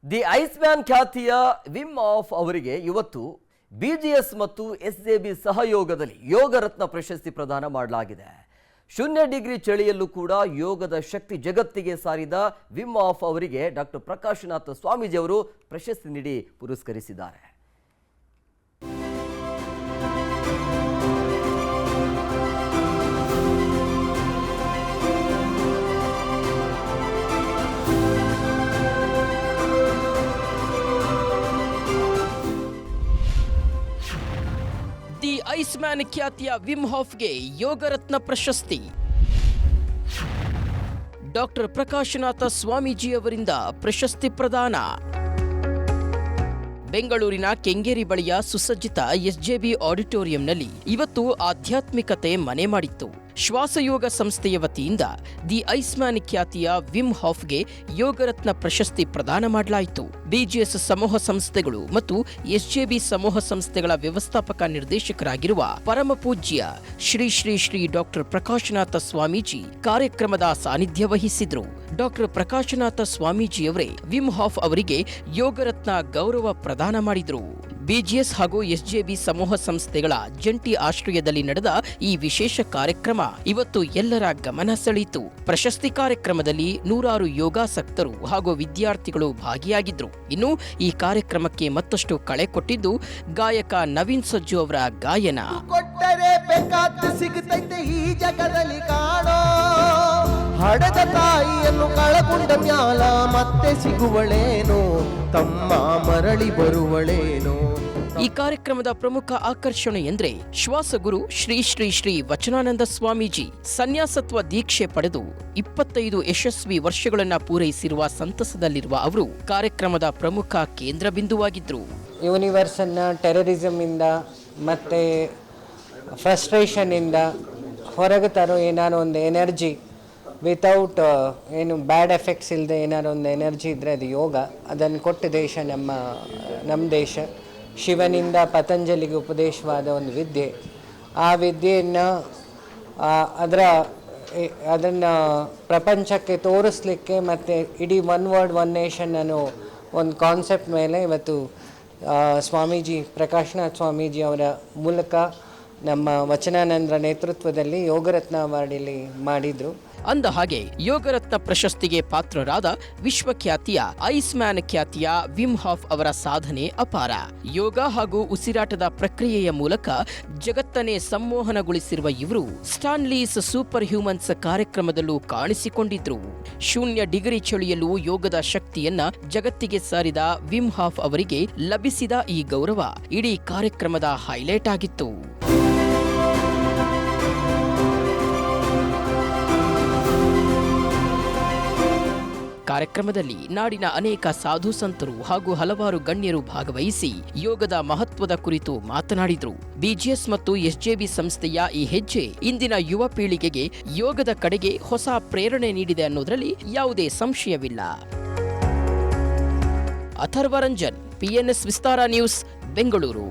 The eyes man ಖ್ಯಾತಿಯ Vim of ಅವರಿಗೆ ಇವತ್ತು ಬಿಜಿಎಸ್ ಮತ್ತು ಎಸ್ಜೆಬಿ ಸಹಯೋಗದಲ್ಲಿ ಯೋಗ ರತ್ನ ಪ್ರಶಸ್ತಿ ಪ್ರದಾನ ಮಾಡಲಾಗಿದೆ. 0 ಡಿಗ್ರಿ ಚಳಿಯಲ್ಲೂ ಕೂಡ ಯೋಗದ ಶಕ್ತಿ ಜಗತ್ತಿಗೆ ಸಾರಿದ ವಿಮ್ ಆಫ್ ಅವರಿಗೆ ಡಾಕ್ಟರ್ ಪ್ರಕಾಶನಾಥ ಸ್ವಾಮೀಜಿ ಅವರು ಪ್ರಶಸ್ತಿ ನೀಡಿ ಪುರಸ್ಕರಿಸಿದ್ದಾರೆ. ದಿ ಐಸ್ ಮ್ಯಾನ್ ಖ್ಯಾತಿಯ ವಿಮ್ ಹಾಫ್ಗೆ ಯೋಗ ರತ್ನ ಪ್ರಶಸ್ತಿ. ಡಾಕ್ಟರ್ ಪ್ರಕಾಶನಾಥ ಸ್ವಾಮೀಜಿ ಅವರಿಂದ ಪ್ರಶಸ್ತಿ ಪ್ರದಾನ. ಬೆಂಗಳೂರಿನ ಕೆಂಗೇರಿ ಬಳಿಯ ಸುಸಜ್ಜಿತ ಎಸ್ಜೆಬಿ ಆಡಿಟೋರಿಯಂನಲ್ಲಿ ಇವತ್ತು ಆಧ್ಯಾತ್ಮಿಕತೆ ಮನೆ ಮಾಡಿತ್ತು. ಶ್ವಾಸಯೋಗ ಸಂಸ್ಥೆಯ ವತಿಯಿಂದ ದಿ ಐಸ್ ಮ್ಯಾನ್ ಖ್ಯಾತಿಯ ವಿಮ್ ಹಾಫ್ಗೆ ಯೋಗರತ್ನ ಪ್ರಶಸ್ತಿ ಪ್ರದಾನ ಮಾಡಲಾಯಿತು. ಬಿಜಿಎಸ್ ಸಮೂಹ ಸಂಸ್ಥೆಗಳು ಮತ್ತು ಎಸ್ಜೆಬಿ ಸಮೂಹ ಸಂಸ್ಥೆಗಳ ವ್ಯವಸ್ಥಾಪಕ ನಿರ್ದೇಶಕರಾಗಿರುವ ಪರಮ ಪೂಜ್ಯ ಶ್ರೀ ಶ್ರೀ ಶ್ರೀ ಡಾಕ್ಟರ್ ಪ್ರಕಾಶನಾಥ ಸ್ವಾಮೀಜಿ ಕಾರ್ಯಕ್ರಮದ ಸಾನ್ನಿಧ್ಯ ವಹಿಸಿದ್ರು. ಡಾಕ್ಟರ್ ಪ್ರಕಾಶನಾಥ ಸ್ವಾಮೀಜಿಯವರೇ ವಿಮ್ ಹಾಫ್ ಅವರಿಗೆ ಯೋಗರತ್ನ ಗೌರವ ಪ್ರದಾನ ಮಾಡಿದ್ರು. ಬಿಜಿಎಸ್ ಹಾಗೂ ಎಸ್ಜೆಬಿ ಸಮೂಹ ಸಂಸ್ಥೆಗಳ ಜಂಟಿ ಆಶ್ರಯದಲ್ಲಿ ನಡೆದ ಈ ವಿಶೇಷ ಕಾರ್ಯಕ್ರಮ ಇವತ್ತು ಎಲ್ಲರ ಗಮನ ಸೆಳೆಯಿತು. ಪ್ರಶಸ್ತಿ ಕಾರ್ಯಕ್ರಮದಲ್ಲಿ ನೂರಾರು ಯೋಗಾಸಕ್ತರು ಹಾಗೂ ವಿದ್ಯಾರ್ಥಿಗಳು ಭಾಗಿಯಾಗಿದ್ರು. ಇನ್ನು ಈ ಕಾರ್ಯಕ್ರಮಕ್ಕೆ ಮತ್ತಷ್ಟು ಕಳೆ ಕೊಟ್ಟಿದ್ದು ಗಾಯಕ ನವೀನ್ ಸಜ್ಜು ಅವರ ಗಾಯನ. ಕೊಟ್ಟರೆ ಬೇಕಾದ ಸಿಗುತ್ತೈತೆ ಈ ಜಗದಲ್ಲಿ ಕಾಣೋ, ಹಡೆದ ತಾಯಿಯನ್ನು ಕಳಕೊಂಡ ಮ್ಯಾಲ ಮತ್ತೆ ಸಿಗುವಳೇನೋ, ತಮ್ಮ ಮರಳಿ ಬರುವಳೇನೋ. ಈ ಕಾರ್ಯಕ್ರಮದ ಪ್ರಮುಖ ಆಕರ್ಷಣೆ ಎಂದ್ರೆ ಶ್ವಾಸಗುರು ಶ್ರೀ ಶ್ರೀ ಶ್ರೀ ವಚನಾನಂದ ಸ್ವಾಮೀಜಿ ಸನ್ಯಾಸತ್ವ ದೀಕ್ಷೆ ಪಡೆದು 25 ಯಶಸ್ವಿ ವರ್ಷಗಳನ್ನ ಪೂರೈಸಿರುವ ಸಂತಸದಲ್ಲಿರುವ ಅವರು ಕಾರ್ಯಕ್ರಮದ ಪ್ರಮುಖ ಕೇಂದ್ರ ಬಿಂದುವಾಗಿದ್ರು. ಯೂನಿವರ್ಸ್ ಅನ್ನ ಟೆರರಿಸಮ್ ಇಂದ ಮತ್ತೆ ಫ್ರಸ್ಟ್ರೇಷನ್ ಇಂದ ಹೊರಗೆ ತರೋ ಏನಾರು ಒಂದು ಎನರ್ಜಿ ವಿತೌಟ್ ಏನು ಬ್ಯಾಡ್ ಎಫೆಕ್ಟ್ಸ್ ಇಲ್ಲದೆ ಏನಾರು ಒಂದು ಎನರ್ಜಿ ಇದ್ದರೆ ಅದು ಯೋಗ. ಅದನ್ನು ಕೊಟ್ಟ ದೇಶ ನಮ್ಮ ದೇಶ. ಶಿವನಿಂದ ಪತಂಜಲಿಗೆ ಉಪದೇಶವಾದ ಒಂದು ವಿದ್ಯೆ. ಆ ವಿದ್ಯೆಯನ್ನು ಅದನ್ನು ಪ್ರಪಂಚಕ್ಕೆ ತೋರಿಸ್ಲಿಕ್ಕೆ ಮತ್ತು ಇಡೀ ಒನ್ ವರ್ಲ್ಡ್ ಒನ್ ನೇಷನ್ ಅನ್ನೋ ಒಂದು ಕಾನ್ಸೆಪ್ಟ್ ಮೇಲೆ ಇವತ್ತು ಸ್ವಾಮೀಜಿ ಪ್ರಕಾಶನಾಥ ಸ್ವಾಮೀಜಿ ಅವರ ಮೂಲಕ ನಮ್ಮ ವಚನಾನಂದರ ನೇತೃತ್ವದಲ್ಲಿ ಯೋಗರತ್ನ ಅವಾರ್ಡಲ್ಲಿ ಮಾಡಿದರು. ಅಂದ ಹಾಗೆ ಯೋಗರತ್ನ ಪ್ರಶಸ್ತಿಗೆ ಪಾತ್ರರಾದ ವಿಶ್ವಖ್ಯಾತಿಯ ಐಸ್ ಮ್ಯಾನ್ ಖ್ಯಾತಿಯ ವಿಮ್ ಹಾಫ್ ಅವರ ಸಾಧನೆ ಅಪಾರ. ಯೋಗ ಹಾಗೂ ಉಸಿರಾಟದ ಪ್ರಕ್ರಿಯೆಯ ಮೂಲಕ ಜಗತ್ತನ್ನೇ ಸಂಮೋಹನಗೊಳಿಸಿರುವ ಇವರು ಸ್ಟಾನ್ಲೀಸ್ ಸೂಪರ್ ಹ್ಯೂಮನ್ಸ್ ಕಾರ್ಯಕ್ರಮದಲ್ಲೂ ಕಾಣಿಸಿಕೊಂಡಿದ್ರು. 0 ಡಿಗ್ರಿ ಚಳಿಯಲ್ಲೂ ಯೋಗದ ಶಕ್ತಿಯನ್ನ ಜಗತ್ತಿಗೆ ಸಾರಿದ ವಿಮ್ ಹಾಫ್ ಅವರಿಗೆ ಲಭಿಸಿದ ಈ ಗೌರವ ಇಡೀ ಕಾರ್ಯಕ್ರಮದ ಹೈಲೈಟ್ ಆಗಿತ್ತು. ಕಾರ್ಯಕ್ರಮದಲ್ಲಿ ನಾಡಿನ ಅನೇಕ ಸಾಧು ಸಂತರು ಹಾಗೂ ಹಲವಾರು ಗಣ್ಯರು ಭಾಗವಹಿಸಿ ಯೋಗದ ಮಹತ್ವದ ಕುರಿತು ಮಾತನಾಡಿದರು. ಬಿಜಿಎಸ್ ಮತ್ತು ಎಸ್ಜೆಬಿ ಸಂಸ್ಥೆಯ ಈ ಹೆಜ್ಜೆ ಇಂದಿನ ಯುವ ಪೀಳಿಗೆಗೆ ಯೋಗದ ಕಡೆಗೆ ಹೊಸ ಪ್ರೇರಣೆ ನೀಡಿದೆ ಅನ್ನೋದರಲ್ಲಿ ಯಾವುದೇ ಸಂಶಯವಿಲ್ಲ. ಅಥರ್ವ ರಂಜನ್, PNS ವಿಸ್ತಾರ ನ್ಯೂಸ್, ಬೆಂಗಳೂರು.